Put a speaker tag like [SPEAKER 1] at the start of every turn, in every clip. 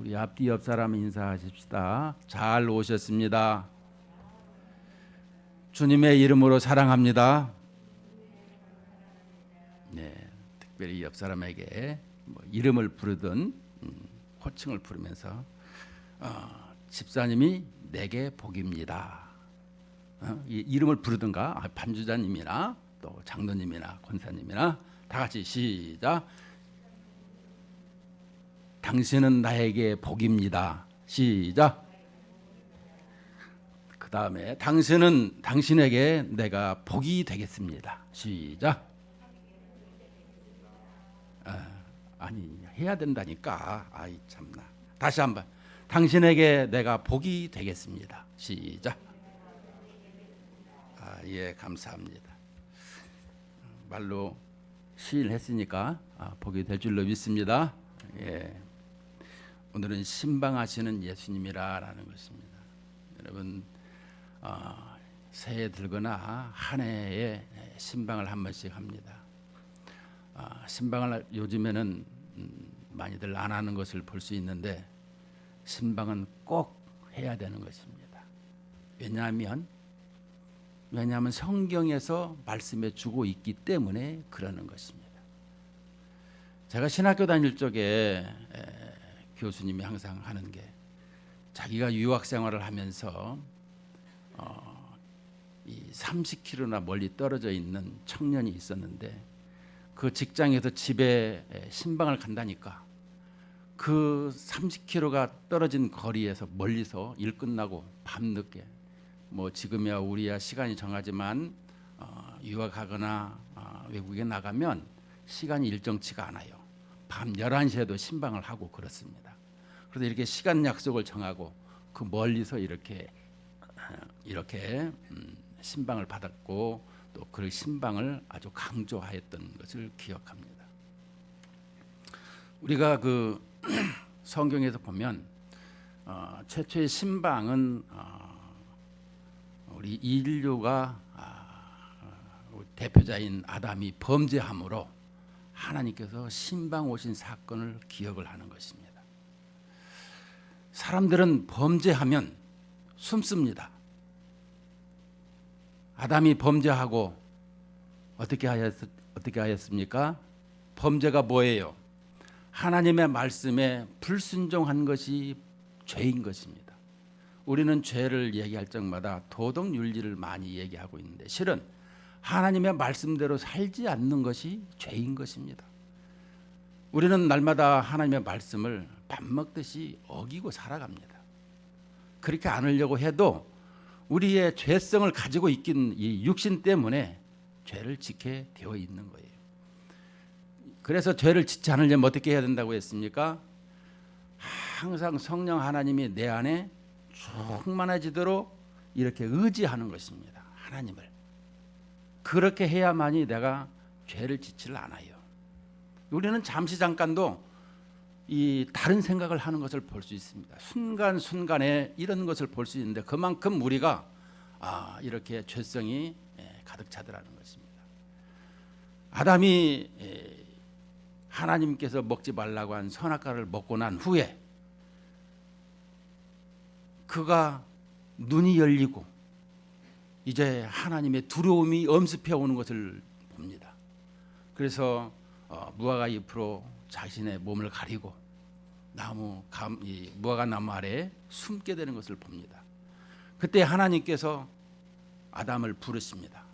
[SPEAKER 1] 우리 앞뒤 옆 사람 인사하십시다. 잘 오셨습니다. 주님의 이름으로 사랑합니다. 네, 특별히 옆 사람에게 이름을 부르든 호칭을 부르면서 집사님이 내게 복입니다. 이름을 부르든가 반주자님이나 또 장로님이나 권사님이나 다 같이 시작. 당신은 나에게 복입니다. 시작. 그 다음에 당신은 당신에게 내가 복이 되겠습니다. 시작. 아니 해야 된다니까. 아이 참나. 다시 한번. 당신에게 내가 복이 되겠습니다. 시작. 예, 감사합니다. 말로 시인했으니까 복이 될 줄로 믿습니다. 예. 오늘은 신방하시는 예수님이라는 것입니다. 여러분 새해 들거나 한 해에 신방을 한 번씩 합니다. 신방을 요즘에는 많이들 안 하는 것을 볼 수 있는데 신방은 꼭 해야 되는 것입니다. 왜냐하면 성경에서 말씀해 주고 있기 때문에 그러는 것입니다. 제가 신학교 다닐 적에 교수님이 항상 하는 게 자기가 유학 생활을 하면서 이 30km나 멀리 떨어져 있는 청년이 있었는데 그 직장에서 집에 신방을 간다니까 그 30km가 떨어진 거리에서 멀리서 일 끝나고 밤늦게 지금이야 우리야 시간이 정하지만 유학하거나 외국에 나가면 시간이 일정치가 않아요. 밤 11시에도 신방을 하고 그렇습니다. 그래서 이렇게 시간 약속을 정하고 그 멀리서 이렇게 신방을 받았고 또 그 신방을 아주 강조하였던 것을 기억합니다. 우리가 그 성경에서 보면 최초의 신방은 우리 인류가 대표자인 아담이 범죄함으로 하나님께서 신방 오신 사건을 기억을 하는 것입니다. 사람들은 범죄하면 숨습니다. 아담이 범죄하고 어떻게 하였습니까? 범죄가 뭐예요? 하나님의 말씀에 불순종한 것이 죄인 것입니다. 우리는 죄를 얘기할 적마다 도덕 윤리를 많이 얘기하고 있는데 실은 하나님의 말씀대로 살지 않는 것이 죄인 것입니다. 우리는 날마다 하나님의 말씀을 밥 먹듯이 어기고 살아갑니다. 그렇게 않으려고 해도 우리의 죄성을 가지고 있긴 이 육신 때문에 죄를 짓게 되어 있는 거예요. 그래서 죄를 짓지 않으려면 어떻게 해야 된다고 했습니까? 항상 성령 하나님이 내 안에 충만해지도록 이렇게 의지하는 것입니다. 하나님을. 그렇게 해야만이 내가 죄를 짓지를 않아요. 우리는 잠시 잠깐도 이 다른 생각을 하는 것을 볼 수 있습니다. 순간순간에 이런 것을 볼 수 있는데 그만큼 우리가 이렇게 죄성이 가득 차더라는 것입니다. 아담이 하나님께서 먹지 말라고 한 선악과를 먹고 난 후에 그가 눈이 열리고 이제 하나님의 두려움이 엄습해 오는 것을 봅니다. 그래서 무화과 잎으로 자신의 몸을 가리고 무화과 나무 아래에 숨게 되는 것을 봅니다. 그때 하나님께서 아담을 부르십니다.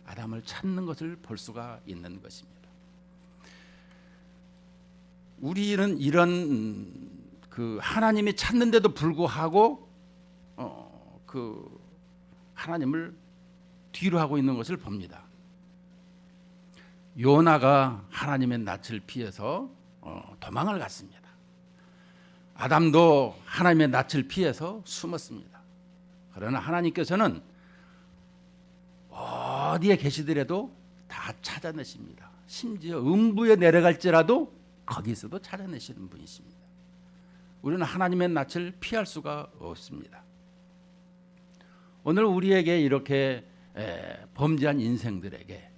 [SPEAKER 1] 아담을 찾는 것을 볼 수가 있는 것입니다. 우리는 이런 그 하나님이 찾는데도 불구하고 그 하나님을 뒤로 하고 있는 것을 봅니다. 요나가 하나님의 낯을 피해서 도망을 갔습니다. 아담도 하나님의 낯을 피해서 숨었습니다. 그러나 하나님께서는 어디에 계시더라도 다 찾아내십니다. 심지어 음부에 내려갈지라도 거기서도 찾아내시는 분이십니다. 우리는 하나님의 낯을 피할 수가 없습니다. 오늘 우리에게 이렇게 범죄한 인생들에게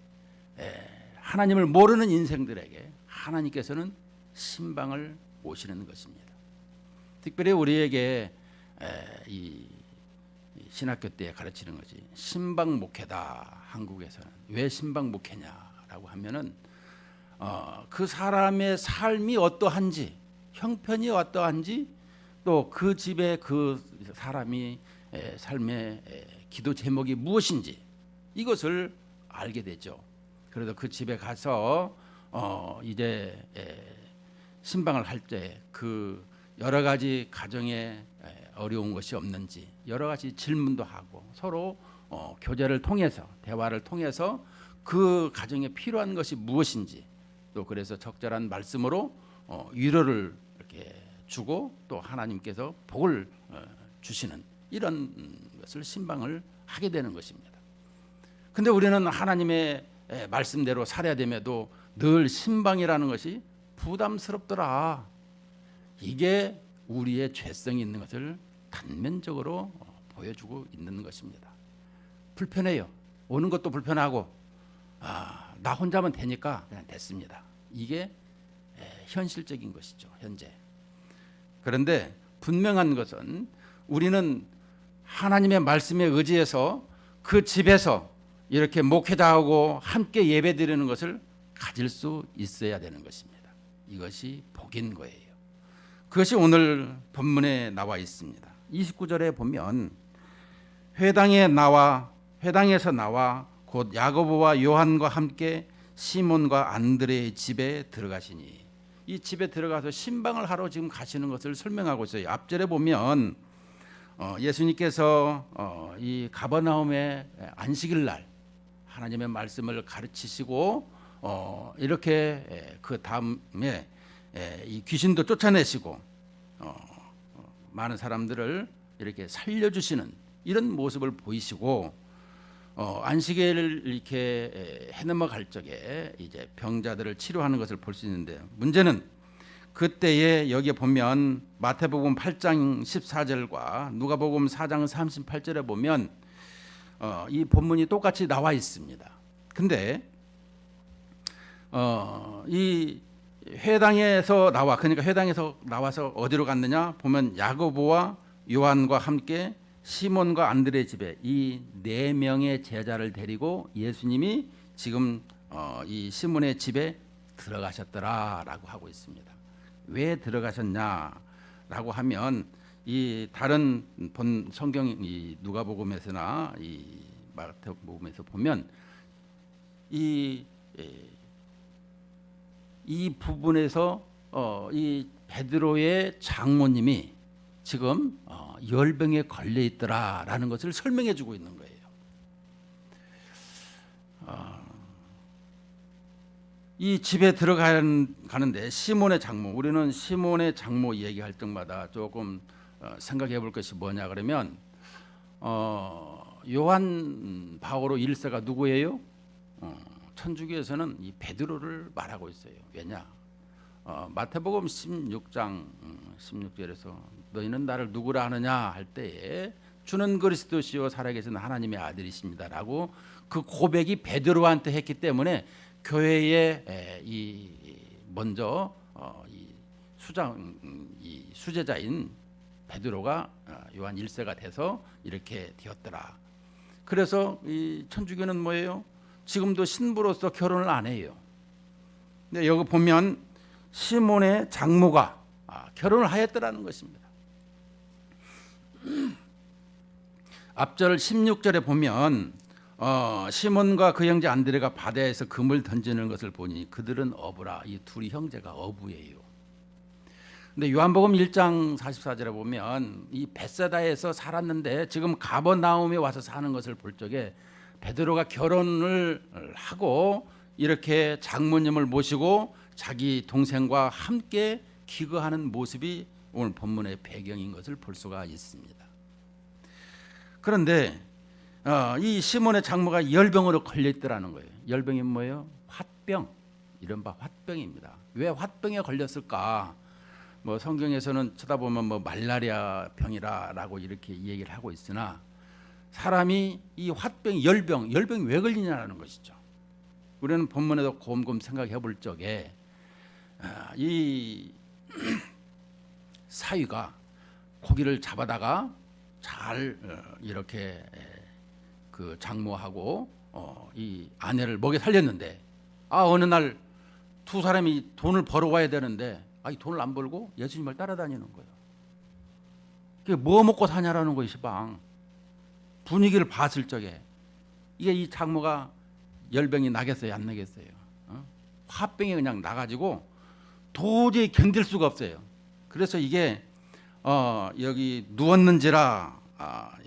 [SPEAKER 1] 하나님을 모르는 인생들에게 하나님께서는 신방을 오시는 것입니다. 특별히 우리에게 이 신학교 때 가르치는 거지. 신방 목회다. 한국에서는 왜 신방 목회냐라고 하면은 그 사람의 삶이 어떠한지, 형편이 어떠한지, 또 그 집에 그 사람이 삶의 기도 제목이 무엇인지 이것을 알게 되죠. 그래서 그 집에 가서 이제 신방을 할 때 그 여러 가지 가정에 어려운 것이 없는지 여러 가지 질문도 하고 서로 교제를 통해서 대화를 통해서 그 가정에 필요한 것이 무엇인지 또 그래서 적절한 말씀으로 위로를 이렇게 주고 또 하나님께서 복을 주시는 이런 것을 신방을 하게 되는 것입니다. 근데 우리는 하나님의 말씀대로 살아야 됨에도 늘 신방이라는 것이 부담스럽더라. 이게 우리의 죄성이 있는 것을 단면적으로 보여주고 있는 것입니다. 불편해요. 오는 것도 불편하고 나 혼자면 되니까 그냥 됐습니다. 이게 현실적인 것이죠. 현재. 그런데 분명한 것은 우리는 하나님의 말씀에 의지해서 그 집에서 이렇게 목회자하고 함께 예배드리는 것을 가질 수 있어야 되는 것입니다. 이것이 복인 거예요. 그것이 오늘 본문에 나와 있습니다. 29절에 보면 회당에서 나와 곧 야고보와 요한과 함께 시몬과 안드레의 집에 들어가시니 이 집에 들어가서 신방을 하러 지금 가시는 것을 설명하고 있어요. 앞절에 보면 예수님께서 이 가버나움의 안식일 날 하나님의 말씀을 가르치시고 이렇게 그 다음에 이 귀신도 쫓아내시고 많은 사람들을 이렇게 살려주시는 이런 모습을 보이시고 안식일을 이렇게 해넘어갈 적에 이제 병자들을 치료하는 것을 볼 수 있는데 문제는 그때에 여기에 보면 마태복음 8장 14절과 누가복음 4장 38절에 보면 이 본문이 똑같이 나와 있습니다. 근데 이 회당에서 나와서 어디로 갔느냐 보면 야고보와 요한과 함께 시몬과 안드레 집에 이 네 명의 제자를 데리고 예수님이 지금 이 시몬의 집에 들어가셨더라라고 하고 있습니다. 왜 들어가셨냐라고 하면 이 다른 본 성경 이 누가복음에서나 이 마태복음에서 보면 이 부분에서 이 베드로의 장모님이 지금 열병에 걸려 있더라라는 것을 설명해 주고 있는 거예요. 이 집에 들어가는데 시몬의 장모, 우리는 시몬의 장모 얘기할 때마다 조금 생각해 볼 것이 뭐냐 그러면 요한 바오로 1세가 누구예요? 천주교에서는 이 베드로를 말하고 있어요. 왜냐? 마태복음 16장 16절에서 너희는 나를 누구라 하느냐 할 때에 주는 그리스도시요 살아계신 하나님의 아들이십니다라고 그 고백이 베드로한테 했기 때문에 교회에 이 먼저 이 수제자인 베드로가 요한 1세가 돼서 이렇게 되었더라. 그래서 이 천주교는 뭐예요? 지금도 신부로서 결혼을 안 해요. 근데 여기 보면 시몬의 장모가 결혼을 하였더라는 것입니다. 앞절 16절에 보면 시몬과 그 형제 안드레가 바다에서 금을 던지는 것을 보니 그들은 어부라. 이 둘이 형제가 어부예요. 근데 요한복음 1장 44절에 보면 이 벳세다에서 살았는데 지금 가버나움에 와서 사는 것을 볼 적에 베드로가 결혼을 하고 이렇게 장모님을 모시고 자기 동생과 함께 기거하는 모습이 오늘 본문의 배경인 것을 볼 수가 있습니다. 그런데 이 시몬의 장모가 열병으로 걸려있더라는 거예요. 열병이 뭐예요? 화병, 이른바 화병입니다. 왜 화병에 걸렸을까? 뭐 성경에서는 쳐다보면 뭐 말라리아 병이라고 이렇게 얘기를 하고 있으나 사람이 이 화병, 열병이 왜 걸리냐라는 것이죠. 우리는 본문에도 곰곰 생각해 볼 적에 이 사위가 고기를 잡아다가 잘 이렇게 그 장모하고 이 아내를 먹여 살렸는데 어느 날 두 사람이 돈을 벌어와야 되는데 이 돈을 안 벌고 예수님을 따라다니는 거예요. 그게 뭐 먹고 사냐라는 거예요. 시방 분위기를 봤을 적에 이게 이 장모가 열병이 나겠어요, 안 나겠어요? 화병이 그냥 나가지고 도저히 견딜 수가 없어요. 그래서 이게 여기 누웠는지라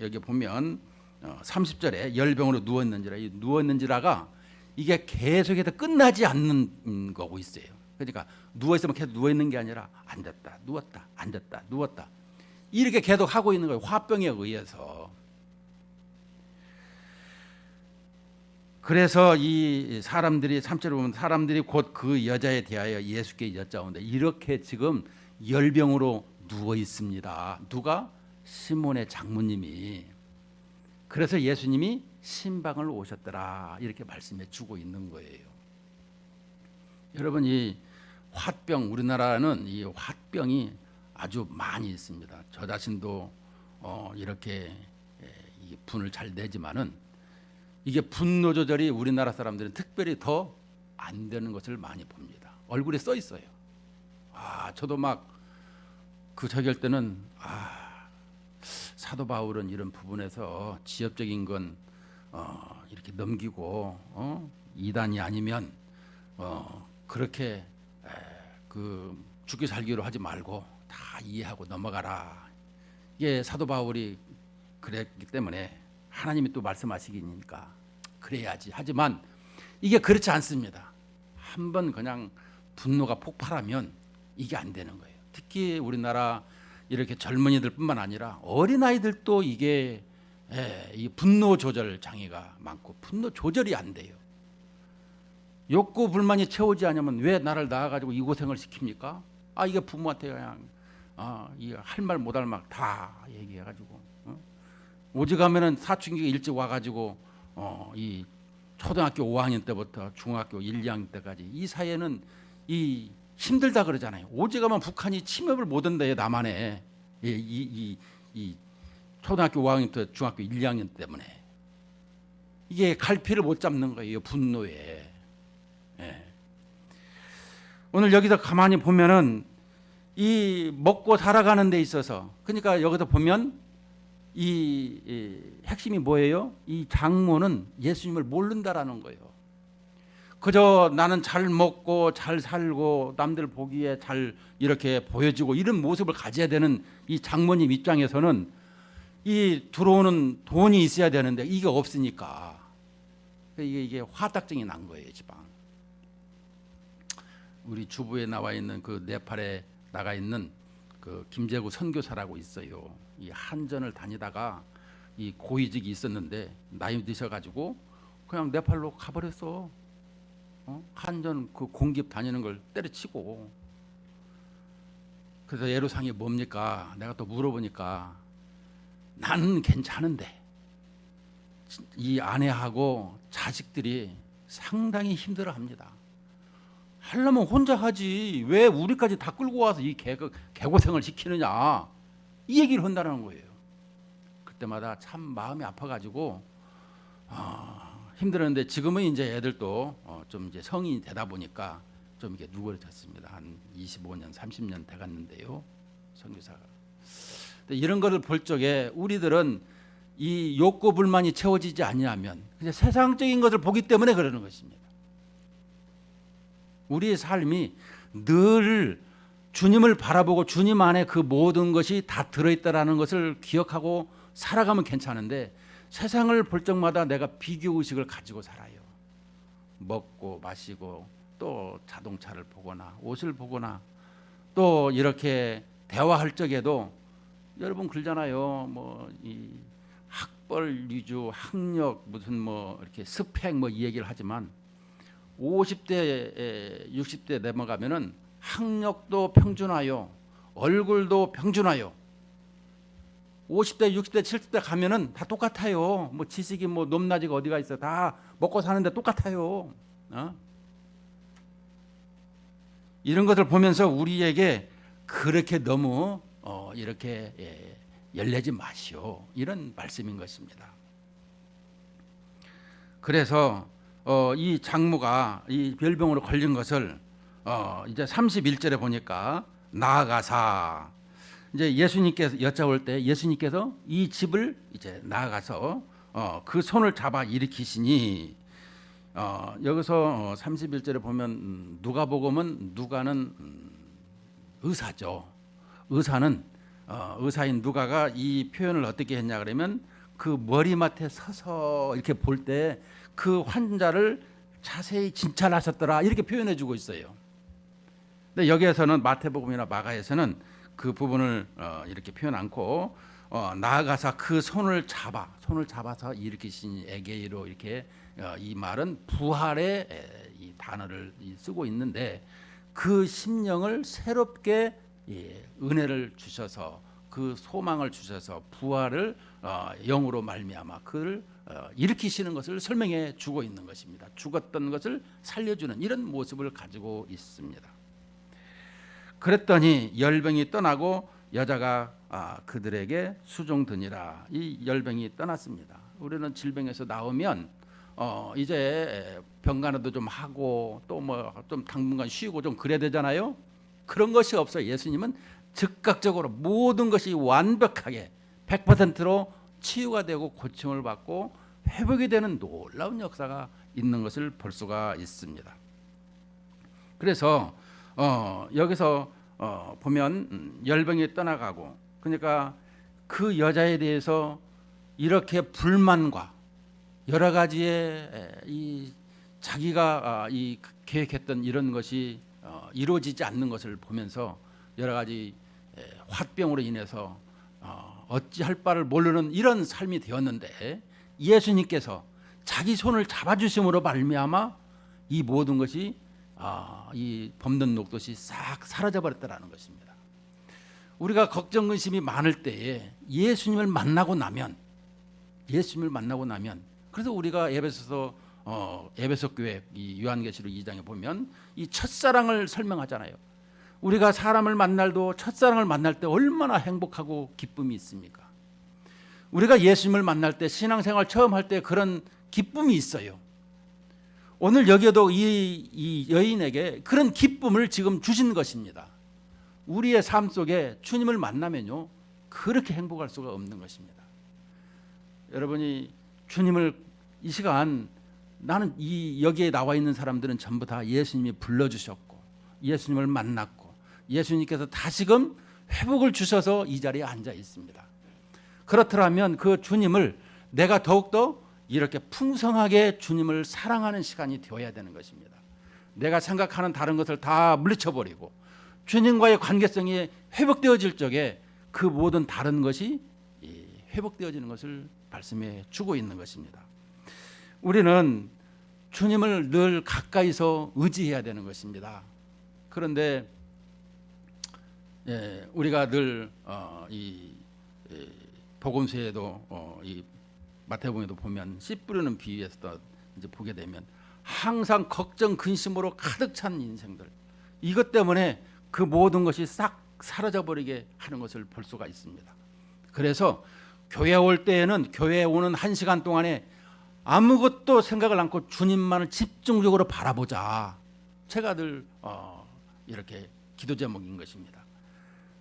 [SPEAKER 1] 여기 보면 30절에 열병으로 누웠는지라 이 누웠는지라가 이게 계속해서 끝나지 않는 거고 있어요. 그러니까 누워 있으면 계속 누워 있는 게 아니라 앉았다 누웠다 앉았다 누웠다 이렇게 계속 하고 있는 거예요. 화병에 의해서. 그래서 이 사람들이 3절에 보면 사람들이 곧 그 여자에 대하여 예수께 여짜오는데 이렇게 지금 열병으로 누워 있습니다. 누가? 시몬의 장모님이. 그래서 예수님이 신방을 오셨더라 이렇게 말씀해 주고 있는 거예요. 여러분 이 화병 우리나라는 이 화병이 아주 많이 있습니다. 저 자신도 이렇게 분을 잘 내지만은 이게 분노 조절이 우리나라 사람들은 특별히 더 안 되는 것을 많이 봅니다. 얼굴에 써 있어요. 저도 막 그 저기 할 때는 사도 바울은 이런 부분에서 지엽적인 건 이렇게 넘기고 이단이 아니면 그렇게 그 죽기 살기로 하지 말고 다 이해하고 넘어가라. 이게 사도 바울이 그랬기 때문에 하나님이 또 말씀하시기니까 그래야지. 하지만 이게 그렇지 않습니다. 한번 그냥 분노가 폭발하면 이게 안 되는 거예요. 특히 우리나라 이렇게 젊은이들뿐만 아니라 어린아이들도 이게 이 분노 조절 장애가 많고 분노 조절이 안 돼요. 욕구 불만이 채우지 않으면 왜 나를 낳아가지고 이 고생을 시킵니까? 이게 부모한테 그냥 할 말 못할 말 다 얘기해가지고 오직하면은 사춘기가 일찍 와가지고 이 초등학교 5학년 때부터 중학교 1, 2학년 때까지 이 사이에는 이 힘들다 그러잖아요. 오직하면 북한이 침입을 못 한대요. 남한에 이 초등학교 5학년 때 중학교 1, 2학년 때문에 이게 갈피를 못 잡는 거예요. 분노에. 오늘 여기서 가만히 보면은 이 먹고 살아가는 데 있어서 그러니까 여기서 보면 이 핵심이 뭐예요? 이 장모는 예수님을 모른다라는 거예요. 그저 나는 잘 먹고 잘 살고 남들 보기에 잘 이렇게 보여지고 이런 모습을 가져야 되는 이 장모님 입장에서는 이 들어오는 돈이 있어야 되는데 이게 없으니까 이게 화딱증이 난 거예요. 지방. 우리 주부에 나와 있는 그 네팔에 나가 있는 그 김재구 선교사라고 있어요. 이 한전을 다니다가 이 고위직이 있었는데 나이 드셔가지고 그냥 네팔로 가버렸어. 한전 그 공기업 다니는 걸 때려치고. 그래서 애로사항이 뭡니까? 내가 또 물어보니까 나는 괜찮은데 이 아내하고 자식들이 상당히 힘들어합니다. 하려면 혼자 하지 왜 우리까지 다 끌고 와서 이 개고생을 시키느냐 이 얘기를 한다는 거예요. 그때마다 참 마음이 아파가지고 힘들었는데 지금은 이제 애들도 좀 이제 성인이 되다 보니까 좀 이게 누그러졌습니다. 한 25년, 30년 돼갔는데요, 선교사가. 이런 거를 볼 적에 우리들은 이 욕구 불만이 채워지지 않냐면 그냥 세상적인 것을 보기 때문에 그러는 것입니다. 우리의 삶이 늘 주님을 바라보고 주님 안에 그 모든 것이 다 들어있다라는 것을 기억하고 살아가면 괜찮은데 세상을 볼 적마다 내가 비교의식을 가지고 살아요. 먹고 마시고 또 자동차를 보거나 옷을 보거나 또 이렇게 대화할 적에도 여러분 그러잖아요. 뭐 이 학벌 위주, 학력 무슨 뭐 이렇게 스펙 뭐 이 얘기를 하지만 50대, 60대 넘어가면은 학력도 평준화요, 얼굴도 평준화요. 50대, 60대, 70대 가면은 다 똑같아요. 뭐 지식이 뭐 높낮이가 어디가 있어? 다 먹고 사는데 똑같아요. 이런 것을 보면서 우리에게 그렇게 너무 이렇게 열내지 마시오. 이런 말씀인 것입니다. 그래서 이 장모가 이 별병으로 걸린 것을 이제 31절에 보니까 나아가사, 이제 예수님께서 여짜올 때 예수님께서 이 집을 이제 나아가서 그 손을 잡아 일으키시니, 여기서 31절에 보면 누가복음은 누가는 의사죠. 의사인 누가가 이 표현을 어떻게 했냐 그러면 그 머리맡에 서서 이렇게 볼 때 그 환자를 자세히 진찰하셨더라 이렇게 표현해 주고 있어요. 근데 여기에서는 마태복음이나 마가에서는 그 부분을 이렇게 표현 않고 나아가서 그 손을 잡아서 일으키신 에게이로 이렇게 이 말은 부활의 이 단어를 쓰고 있는데, 그 심령을 새롭게 은혜를 주셔서 그 소망을 주셔서 부활을 영으로 말미암아 그를 일으키시는 것을 설명해 주고 있는 것입니다. 죽었던 것을 살려주는 이런 모습을 가지고 있습니다. 그랬더니 열병이 떠나고 여자가 그들에게 수종드니라. 이 열병이 떠났습니다. 우리는 질병에서 나오면 이제 병간호도 좀 하고 또 뭐 좀 당분간 쉬고 좀 그래야 되잖아요. 그런 것이 없어요. 예수님은 즉각적으로 모든 것이 완벽하게 100%로 치유가 되고 고침을 받고 회복이 되는 놀라운 역사가 있는 것을 볼 수가 있습니다. 그래서 여기서 보면 열병이 떠나가고, 그러니까 그 여자에 대해서 이렇게 불만과 여러 가지의 이 자기가 이 계획했던 이런 것이 이루어지지 않는 것을 보면서 여러 가지 화병으로 인해서 어찌할 바를 모르는 이런 삶이 되었는데, 예수님께서 자기 손을 잡아주심으로 말미암아 이 모든 것이 이 범든 녹듯이 싹 사라져 버렸다라는 것입니다. 우리가 걱정 근심이 많을 때에 예수님을 만나고 나면 그래서 우리가 에베소 교회 이 요한계시록 2장에 보면 이 첫사랑을 설명하잖아요. 우리가 사람을 만날도 첫사랑을 만날 때 얼마나 행복하고 기쁨이 있습니까? 우리가 예수님을 만날 때 신앙생활 처음 할 때 그런 기쁨이 있어요. 오늘 여기에도 이 여인에게 그런 기쁨을 지금 주신 것입니다. 우리의 삶 속에 주님을 만나면요 그렇게 행복할 수가 없는 것입니다. 여러분이 주님을 이 시간, 나는 여기에 나와 있는 사람들은 전부 다 예수님이 불러주셨고 예수님을 만났고 예수님께서 다시금 회복을 주셔서 이 자리에 앉아 있습니다. 그렇더라면 그 주님을 내가 더욱더 이렇게 풍성하게 주님을 사랑하는 시간이 되어야 되는 것입니다. 내가 생각하는 다른 것을 다 물리쳐버리고 주님과의 관계성이 회복되어질 적에 그 모든 다른 것이 회복되어지는 것을 말씀해 주고 있는 것입니다. 우리는 주님을 늘 가까이서 의지해야 되는 것입니다. 그런데 우리가 늘 이 복음서에도 이 마태복음에도 보면 씨 뿌리는 비유에서 이제 보게 되면 항상 걱정 근심으로 가득 찬 인생들, 이것 때문에 그 모든 것이 싹 사라져 버리게 하는 것을 볼 수가 있습니다. 그래서 교회 올 때에는 교회에 오는 1시간 동안에 아무것도 생각을 않고 주님만을 집중적으로 바라보자. 제가 늘 이렇게 기도 제목인 것입니다.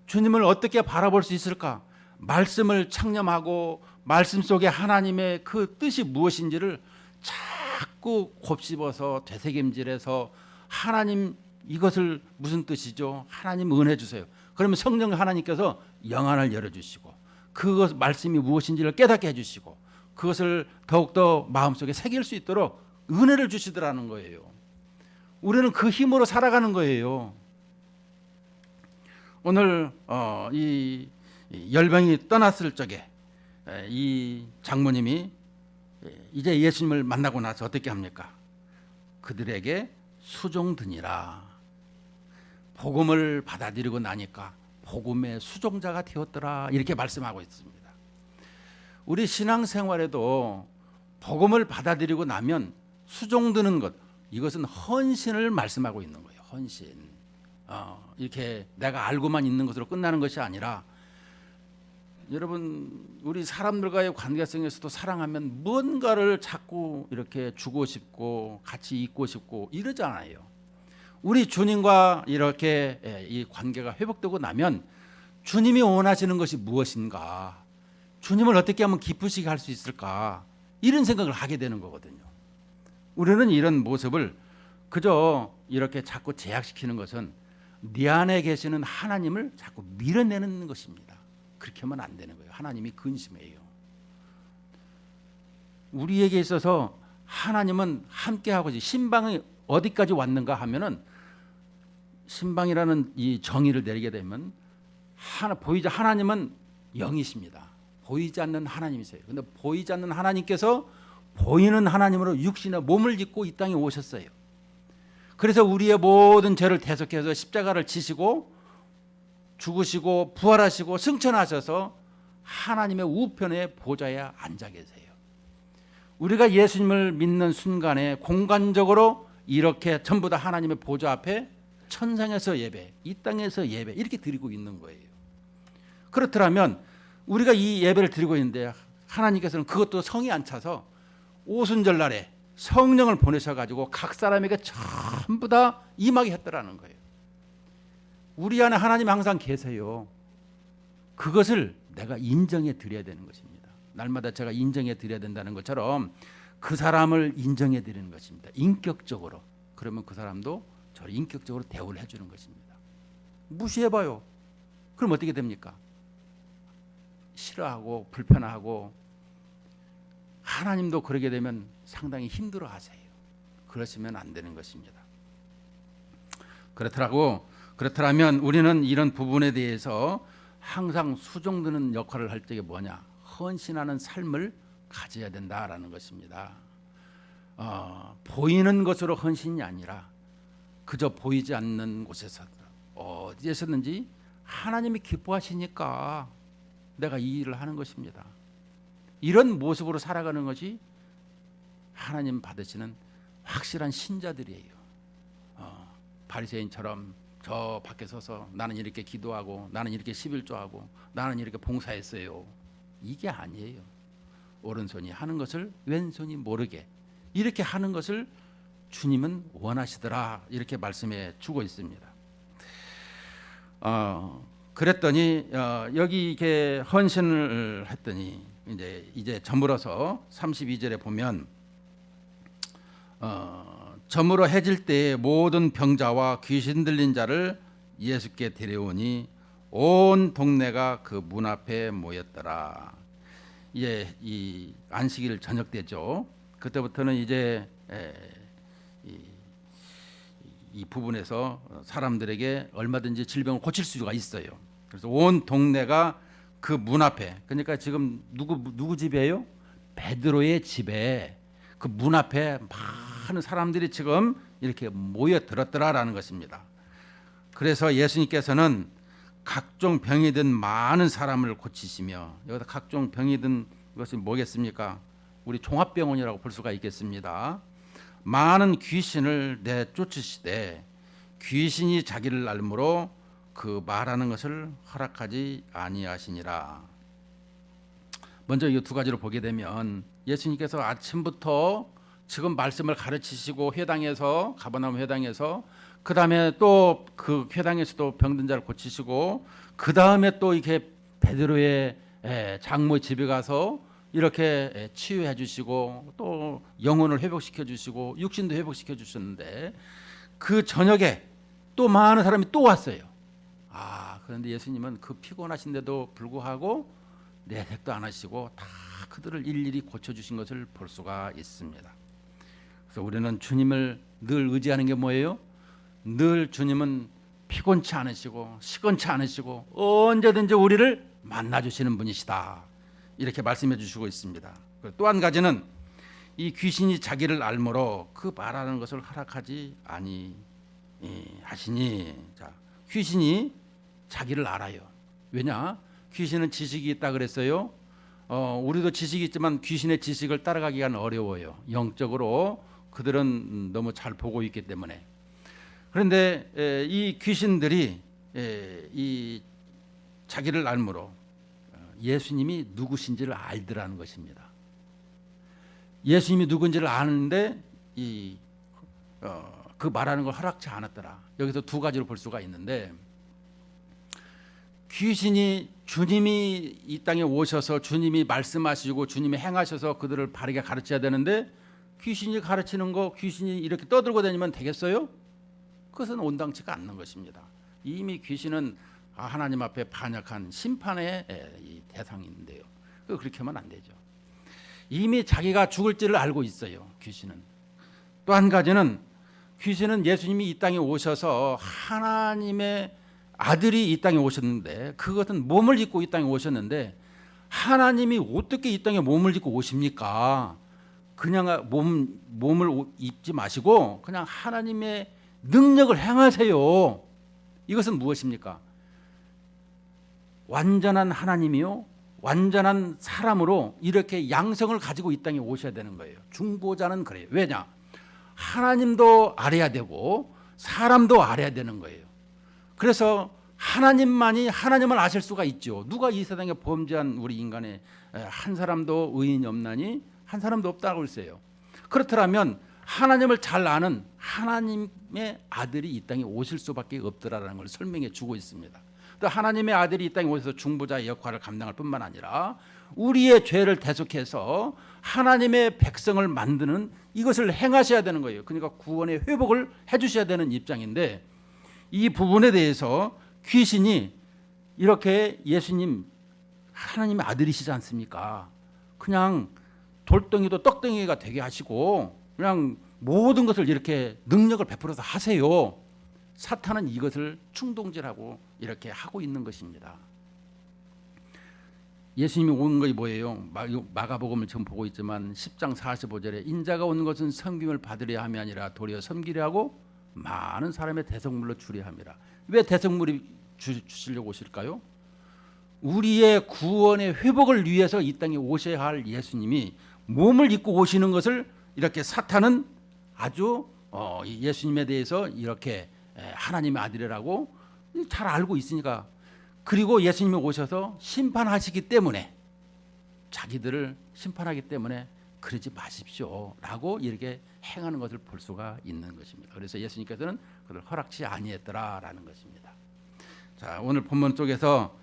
[SPEAKER 1] 주님을 어떻게 바라볼 수 있을까? 말씀을 창념하고 말씀 속에 하나님의 그 뜻이 무엇인지를 자꾸 곱씹어서 되새김질해서 하나님 이것을 무슨 뜻이죠? 하나님 은혜 주세요. 그러면 성령 하나님께서 영안을 열어주시고 그것 말씀이 무엇인지를 깨닫게 해주시고 그것을 더욱더 마음속에 새길 수 있도록 은혜를 주시더라는 거예요. 우리는 그 힘으로 살아가는 거예요. 오늘 이 열병이 떠났을 적에 이 장모님이 이제 예수님을 만나고 나서 어떻게 합니까? 그들에게 수종드니라. 복음을 받아들이고 나니까 복음의 수종자가 되었더라 이렇게 말씀하고 있습니다. 우리 신앙생활에도 복음을 받아들이고 나면 수종드는 것, 이것은 헌신을 말씀하고 있는 거예요. 헌신. 이렇게 내가 알고만 있는 것으로 끝나는 것이 아니라 여러분 우리 사람들과의 관계성에서도 사랑하면 뭔가를 자꾸 이렇게 주고 싶고 같이 있고 싶고 이러잖아요. 우리 주님과 이렇게 이 관계가 회복되고 나면 주님이 원하시는 것이 무엇인가, 주님을 어떻게 하면 기쁘시게 할 수 있을까, 이런 생각을 하게 되는 거거든요. 우리는 이런 모습을 그저 이렇게 자꾸 제약시키는 것은 네 안에 계시는 하나님을 자꾸 밀어내는 것입니다. 그렇게 하면 안 되는 거예요. 하나님이 근심해요. 우리에게 있어서 하나님은 함께하고, 신방이 어디까지 왔는가 하면은, 신방이라는 이 정의를 내리게 되면 하나님은 영이십니다. 보이지 않는 하나님이세요. 그런데 보이지 않는 하나님께서 보이는 하나님으로 육신의 몸을 입고 이 땅에 오셨어요. 그래서 우리의 모든 죄를 대속해서 십자가를 지시고 죽으시고 부활하시고 승천하셔서 하나님의 우편의 보좌에 앉아 계세요. 우리가 예수님을 믿는 순간에 공간적으로 이렇게 전부 다 하나님의 보좌 앞에 천상에서 예배, 이 땅에서 예배 이렇게 드리고 있는 거예요. 그렇더라면 우리가 이 예배를 드리고 있는데 하나님께서는 그것도 성이 안 차서 오순절 날에 성령을 보내셔가지고 각 사람에게 전부 다 임하게 했더라는 거예요. 우리 안에 하나님 항상 계세요. 그것을 내가 인정해 드려야 되는 것입니다. 날마다 제가 인정해 드려야 된다는 것처럼 그 사람을 인정해 드리는 것입니다. 인격적으로. 그러면 그 사람도 저를 인격적으로 대우를 해주는 것입니다. 무시해봐요. 그럼 어떻게 됩니까? 싫어하고 불편하고, 하나님도 그러게 되면 상당히 힘들어하세요. 그러시면 안 되는 것입니다. 그렇더라면 우리는 이런 부분에 대해서 항상 수종드는 역할을 할 적에 뭐냐? 헌신하는 삶을 가져야 된다라는 것입니다. 보이는 것으로 헌신이 아니라 그저 보이지 않는 곳에서 어디에서든지 하나님이 기뻐하시니까 내가 이 일을 하는 것입니다. 이런 모습으로 살아가는 것이 하나님 받으시는 확실한 신자들이에요. 바리새인처럼 저 밖에 서서 나는 이렇게 기도하고 나는 이렇게 11조하고 나는 이렇게 봉사했어요. 이게 아니에요. 오른손이 하는 것을 왼손이 모르게 이렇게 하는 것을 주님은 원하시더라, 이렇게 말씀해 주고 있습니다. 그랬더니 여기 이렇게 헌신을 했더니 이제 저물어서 32절에 보면 저물어 해질 때에 모든 병자와 귀신 들린 자를 예수께 데려오니 온 동네가 그 문 앞에 모였더라. 이제 이 안식일 저녁 때죠. 그때부터는 이제 이 부분에서 사람들에게 얼마든지 질병을 고칠 수가 있어요. 그래서 온 동네가 그 문 앞에, 그러니까 지금 누구 집이에요? 베드로의 집에 그 문 앞에 많은 사람들이 지금 이렇게 모여들었더라라는 것입니다. 그래서 예수님께서는 각종 병이 든 많은 사람을 고치시며, 여기다 각종 병이 든 것이 뭐겠습니까? 우리 종합병원이라고 볼 수가 있겠습니다. 많은 귀신을 내쫓으시되 귀신이 자기를 앓므로 그 말하는 것을 허락하지 아니하시니라. 먼저 이 두 가지를 보게 되면 예수님께서 아침부터 지금 말씀을 가르치시고 회당에서, 가버나움 회당에서, 그 다음에 또 그 회당에서도 병든 자를 고치시고, 그 다음에 또 이렇게 베드로의 장모 집에 가서 이렇게 치유해 주시고 또 영혼을 회복시켜 주시고 육신도 회복시켜 주셨는데, 그 저녁에 또 많은 사람이 또 왔어요. 그런데 예수님은 그 피곤하신데도 불구하고 내색도 안 하시고 다 그들을 일일이 고쳐주신 것을 볼 수가 있습니다. 그래서 우리는 주님을 늘 의지하는 게 뭐예요? 늘 주님은 피곤치 않으시고 시건치 않으시고 언제든지 우리를 만나주시는 분이시다, 이렇게 말씀해 주시고 있습니다. 또 한 가지는 이 귀신이 자기를 앓므로 그 말하는 것을 허락하지 아니하시니. 자, 귀신이 자기를 알아요. 왜냐? 귀신은 지식이 있다 그랬어요. 우리도 지식이 있지만 귀신의 지식을 따라가기가 어려워요. 영적으로 그들은 너무 잘 보고 있기 때문에. 그런데 이 귀신들이 이 자기를 앓므로 예수님이 누구신지를 알더라는 것입니다. 예수님이 누군지를 아는데 그 말하는 걸 허락치 않았더라. 여기서 두 가지로 볼 수가 있는데, 귀신이 주님이 이 땅에 오셔서 주님이 말씀하시고 주님이 행하셔서 그들을 바르게 가르쳐야 되는데, 귀신이 가르치는 거 귀신이 이렇게 떠들고 다니면 되겠어요? 그것은 온당치가 않는 것입니다. 이미 귀신은 하나님 앞에 반역한 심판의 대상인데요. 그렇게 하면 안 되죠. 이미 자기가 죽을지를 알고 있어요. 귀신은. 또 한 가지는, 귀신은 예수님이 이 땅에 오셔서 하나님의 아들이 이 땅에 오셨는데, 그것은 몸을 입고 이 땅에 오셨는데, 하나님이 어떻게 이 땅에 몸을 입고 오십니까? 그냥 몸을 입지 마시고 그냥 하나님의 능력을 행하세요. 이것은 무엇입니까? 완전한 하나님이요, 완전한 사람으로 이렇게 양성을 가지고 이 땅에 오셔야 되는 거예요. 중보자는 그래요. 왜냐? 하나님도 알아야 되고 사람도 알아야 되는 거예요. 그래서 하나님만이 하나님을 아실 수가 있죠. 누가 이 세상에 범죄한 우리 인간의 한 사람도 의인이 없나니 한 사람도 없다고 했어요. 그렇더라면 하나님을 잘 아는 하나님의 아들이 이 땅에 오실 수밖에 없더라라는 걸 설명해 주고 있습니다. 또 하나님의 아들이 이 땅에 오셔서 중보자의 역할을 감당할 뿐만 아니라 우리의 죄를 대속해서 하나님의 백성을 만드는 이것을 행하셔야 되는 거예요. 그러니까 구원의 회복을 해주셔야 되는 입장인데, 이 부분에 대해서 귀신이 이렇게 예수님 하나님의 아들이시지 않습니까? 그냥 돌덩이도 떡덩이가 되게 하시고 그냥 모든 것을 이렇게 능력을 베풀어서 하세요. 사탄은 이것을 충동질하고 이렇게 하고 있는 것입니다. 예수님이 온 것이 뭐예요? 마가복음을 지금 보고 있지만 10장 45절에 인자가 온 것은 섬김을 받으려 함이 아니라 도리어 섬기려 하고 많은 사람의 대성물로 주려 함이라. 왜 대성물이 주시려고 오실까요? 우리의 구원의 회복을 위해서 이 땅에 오셔야 할 예수님이 몸을 입고 오시는 것을 이렇게 사탄은 아주 예수님에 대해서 이렇게 하나님의 아들이라고 잘 알고 있으니까, 그리고 예수님이 오셔서 심판하시기 때문에, 자기들을 심판하기 때문에 그러지 마십시오 라고 이렇게 행하는 것을 볼 수가 있는 것입니다. 그래서 예수님께서는 그걸 허락치 아니했더라라는 것입니다. 자, 오늘 본문 쪽에서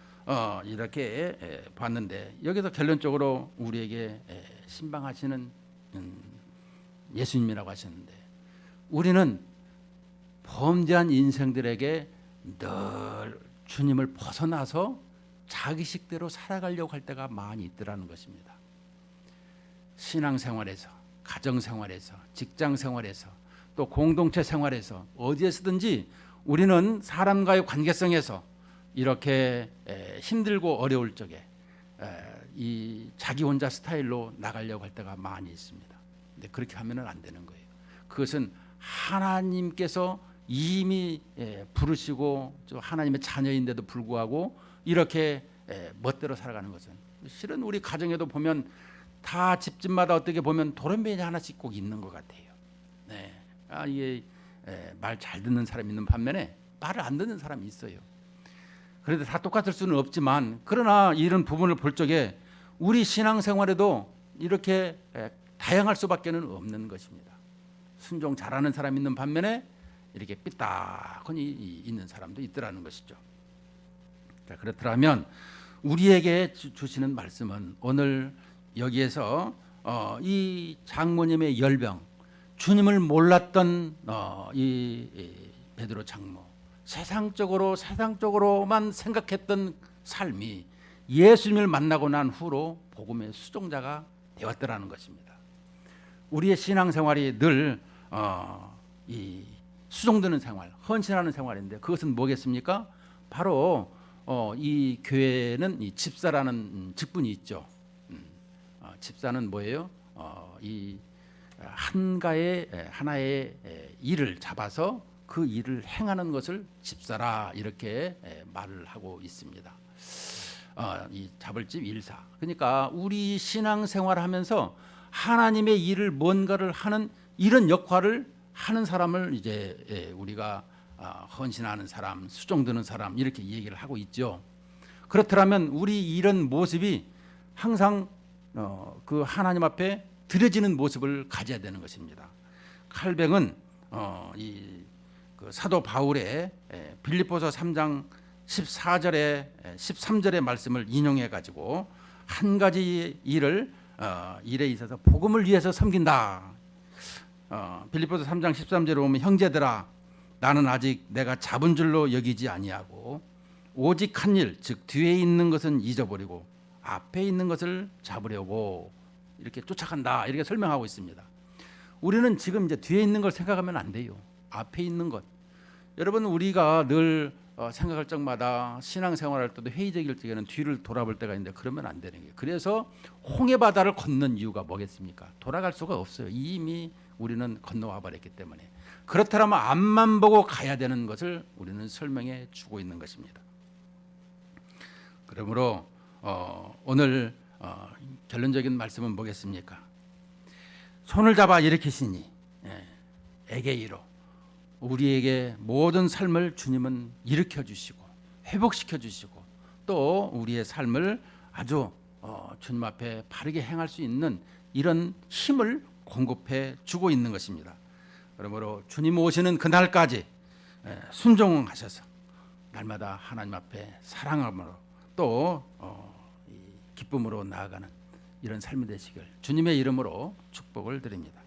[SPEAKER 1] 이렇게 봤는데, 여기서 결론적으로 우리에게 신방하시는 예수님이라고 하셨는데, 우리는 범죄한 인생들에게 늘 주님을 벗어나서 자기식대로 살아가려고 할 때가 많이 있더라는 것입니다. 신앙생활에서, 가정생활에서, 직장생활에서, 또 공동체 생활에서, 어디에서든지 우리는 사람과의 관계성에서 이렇게 힘들고 어려울 적에 이 자기 혼자 스타일로 나가려고 할 때가 많이 있습니다. 근데 그렇게 하면은 안 되는 거예요. 그것은 하나님께서 이미 부르시고 하나님의 자녀인데도 불구하고 이렇게 멋대로 살아가는 것은, 실은 우리 가정에도 보면 다 집집마다 어떻게 보면 도련변이 하나씩 꼭 있는 것 같아요. 네. 이게 말 잘 듣는 사람이 있는 반면에 말을 안 듣는 사람이 있어요. 그런데 다 똑같을 수는 없지만, 그러나 이런 부분을 볼 적에 우리 신앙생활에도 이렇게 다양할 수밖에는 없는 것입니다. 순종 잘하는 사람이 있는 반면에 이렇게 삐딱하니 있는 사람도 있더라는 것이죠. 자, 그렇더라면 우리에게 주시는 말씀은 오늘 여기에서 이 장모님의 열병, 주님을 몰랐던 이 베드로 장모, 세상적으로만 생각했던 삶이 예수님을 만나고 난 후로 복음의 수종자가 되었더라는 것입니다. 우리의 신앙생활이 늘 이 수종드는 생활, 헌신하는 생활인데, 그것은 뭐겠습니까? 바로 이 교회는 이 집사라는 직분이 있죠. 집사는 뭐예요? 이 하나의 일을 잡아서 그 일을 행하는 것을 집사라 이렇게 말을 하고 있습니다. 이 잡을집 일사. 그러니까 우리 신앙생활하면서 하나님의 일을 뭔가를 하는 이런 역할을 하는 사람을 이제 우리가 헌신하는 사람, 수종드는 사람 이렇게 얘기를 하고 있죠. 그렇더라면 우리 이런 모습이 항상 그 하나님 앞에 드려지는 모습을 가져야 되는 것입니다. 칼뱅은 그 사도 바울의 빌립보서 3장 14절에 13절의 말씀을 인용해 가지고 한 가지 일에 있어서 복음을 위해서 섬긴다. 빌립보서 3장 13절에 보면 형제들아 나는 아직 내가 잡은 줄로 여기지 아니하고 오직 한 일 즉 뒤에 있는 것은 잊어버리고 앞에 있는 것을 잡으려고 이렇게 쫓아간다. 이렇게 설명하고 있습니다. 우리는 지금 이제 뒤에 있는 걸 생각하면 안 돼요. 앞에 있는 것. 여러분 우리가 늘 생각할 적마다 신앙생활할 때도 회의적일 적에는 뒤를 돌아볼 때가 있는데 그러면 안 되는 거예요. 그래서 홍해 바다를 걷는 이유가 뭐겠습니까? 돌아갈 수가 없어요. 이미 우리는 건너와 버렸기 때문에. 그렇다면 앞만 보고 가야 되는 것을 우리는 설명해 주고 있는 것입니다. 그러므로 오늘 결론적인 말씀은 뭐겠습니까? 손을 잡아 일으키시니 에게이로 우리에게 모든 삶을 주님은 일으켜 주시고 회복시켜 주시고 또 우리의 삶을 아주 주님 앞에 바르게 행할 수 있는 이런 힘을 공급해 주고 있는 것입니다. 그러므로 주님 오시는 그날까지 순종하셔서 날마다 하나님 앞에 사랑함으로 또 기쁨으로 나아가는 이런 삶이 되시길 주님의 이름으로 축복을 드립니다.